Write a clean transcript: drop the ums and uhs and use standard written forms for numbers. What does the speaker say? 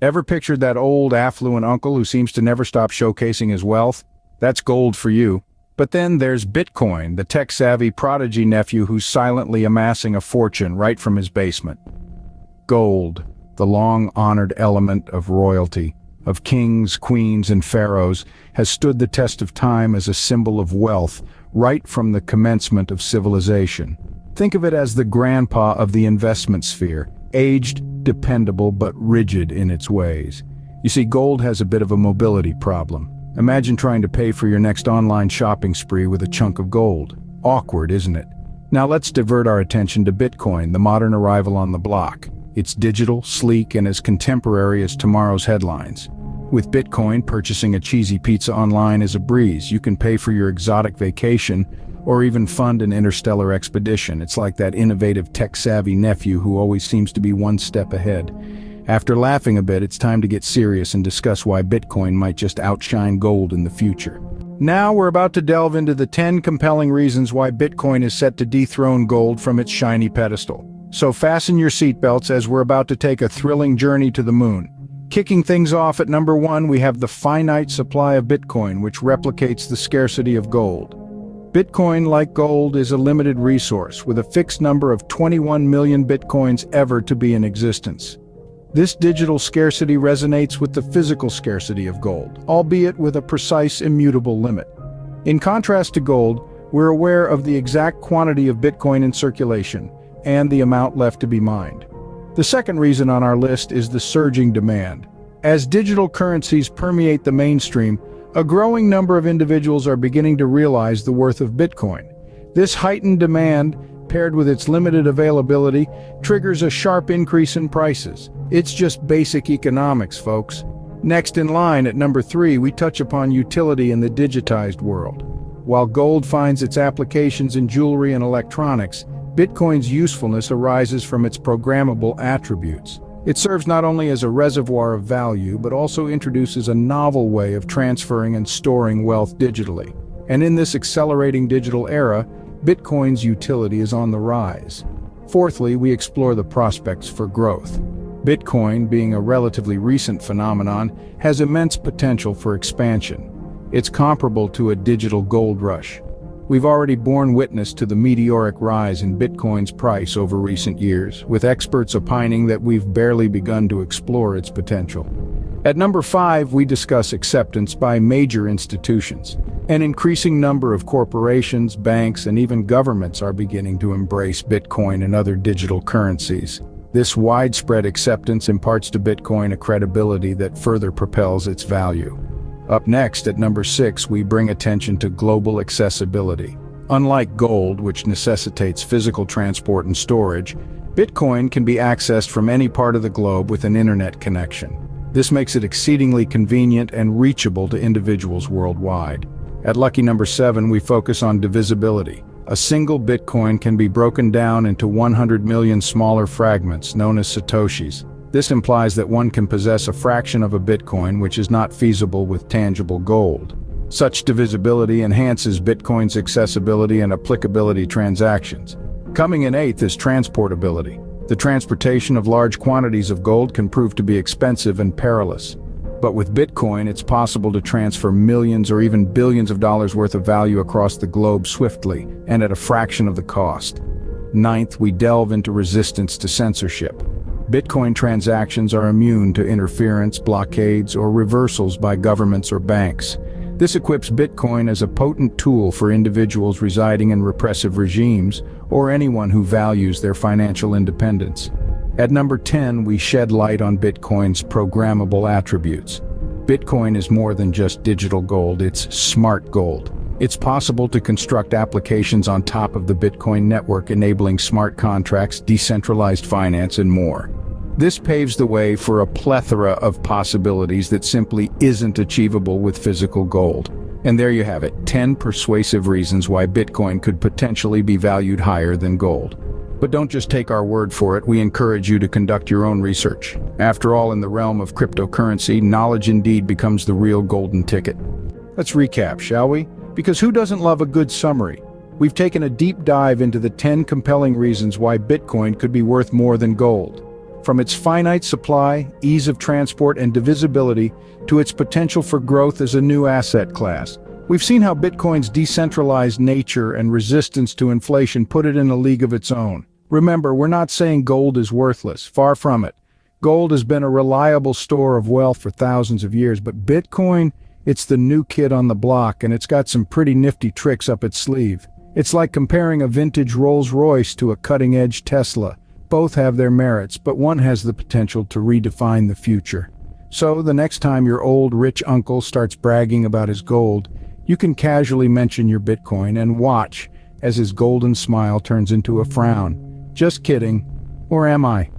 Ever pictured that old, affluent uncle who seems to never stop showcasing his wealth? That's gold for you. But then there's Bitcoin, the tech-savvy prodigy nephew who's silently amassing a fortune right from his basement. Gold, the long-honored element of royalty, of kings, queens, and pharaohs, has stood the test of time as a symbol of wealth right from the commencement of civilization. Think of it as the grandpa of the investment sphere, aged, dependable, but rigid in its ways. You see, gold has a bit of a mobility problem. Imagine trying to pay for your next online shopping spree with a chunk of gold. Awkward, isn't it? Now let's divert our attention to Bitcoin, the modern arrival on the block. It's digital, sleek, and as contemporary as tomorrow's headlines. With Bitcoin, purchasing a cheesy pizza online is a breeze. You can pay for your exotic vacation or even fund an interstellar expedition. It's like that innovative tech-savvy nephew who always seems to be one step ahead. After laughing a bit, it's time to get serious and discuss why Bitcoin might just outshine gold in the future. Now we're about to delve into the 10 compelling reasons why Bitcoin is set to dethrone gold from its shiny pedestal. So fasten your seatbelts as we're about to take a thrilling journey to the moon. Kicking things off at number 1, we have the finite supply of Bitcoin, which replicates the scarcity of gold. Bitcoin, like gold, is a limited resource, with a fixed number of 21 million Bitcoins ever to be in existence. This digital scarcity resonates with the physical scarcity of gold, albeit with a precise, immutable limit. In contrast to gold, we're aware of the exact quantity of Bitcoin in circulation and the amount left to be mined. The second reason on our list is the surging demand. As digital currencies permeate the mainstream, a growing number of individuals are beginning to realize the worth of Bitcoin. This heightened demand, paired with its limited availability, triggers a sharp increase in prices. It's just basic economics, folks. Next in line, at number 3, we touch upon utility in the digitized world. While gold finds its applications in jewelry and electronics, Bitcoin's usefulness arises from its programmable attributes. It serves not only as a reservoir of value, but also introduces a novel way of transferring and storing wealth digitally. And in this accelerating digital era, Bitcoin's utility is on the rise. Fourthly, we explore the prospects for growth. Bitcoin, being a relatively recent phenomenon, has immense potential for expansion. It's comparable to a digital gold rush. We've already borne witness to the meteoric rise in Bitcoin's price over recent years, with experts opining that we've barely begun to explore its potential. At number 5, we discuss acceptance by major institutions. An increasing number of corporations, banks, and even governments are beginning to embrace Bitcoin and other digital currencies. This widespread acceptance imparts to Bitcoin a credibility that further propels its value. Up next, at number 6, we bring attention to global accessibility. Unlike gold, which necessitates physical transport and storage, Bitcoin can be accessed from any part of the globe with an internet connection. This makes it exceedingly convenient and reachable to individuals worldwide. At lucky number 7, we focus on divisibility. A single Bitcoin can be broken down into 100 million smaller fragments, known as Satoshis. This implies that one can possess a fraction of a Bitcoin, which is not feasible with tangible gold. Such divisibility enhances Bitcoin's accessibility and applicability transactions. Coming in 8th is transportability. The transportation of large quantities of gold can prove to be expensive and perilous. But with Bitcoin, it's possible to transfer millions or even billions of dollars worth of value across the globe swiftly and at a fraction of the cost. 9th, we delve into resistance to censorship. Bitcoin transactions are immune to interference, blockades, or reversals by governments or banks. This equips Bitcoin as a potent tool for individuals residing in repressive regimes or anyone who values their financial independence. At number 10, we shed light on Bitcoin's programmable attributes. Bitcoin is more than just digital gold, it's smart gold. It's possible to construct applications on top of the Bitcoin network, enabling smart contracts, decentralized finance, and more. This paves the way for a plethora of possibilities that simply isn't achievable with physical gold. And there you have it, 10 persuasive reasons why Bitcoin could potentially be valued higher than gold. But don't just take our word for it, we encourage you to conduct your own research. After all, in the realm of cryptocurrency, knowledge indeed becomes the real golden ticket. Let's recap, shall we? Because who doesn't love a good summary? We've taken a deep dive into the 10 compelling reasons why Bitcoin could be worth more than gold. from its finite supply, ease of transport, and divisibility to its potential for growth as a new asset class. We've seen how Bitcoin's decentralized nature and resistance to inflation put it in a league of its own. Remember, we're not saying gold is worthless, far from it. Gold has been a reliable store of wealth for thousands of years, but Bitcoin, it's the new kid on the block, and it's got some pretty nifty tricks up its sleeve. It's like comparing a vintage Rolls-Royce to a cutting-edge Tesla. Both have their merits, but one has the potential to redefine the future. So, the next time your old rich uncle starts bragging about his gold, you can casually mention your Bitcoin and watch as his golden smile turns into a frown. Just kidding. Or am I?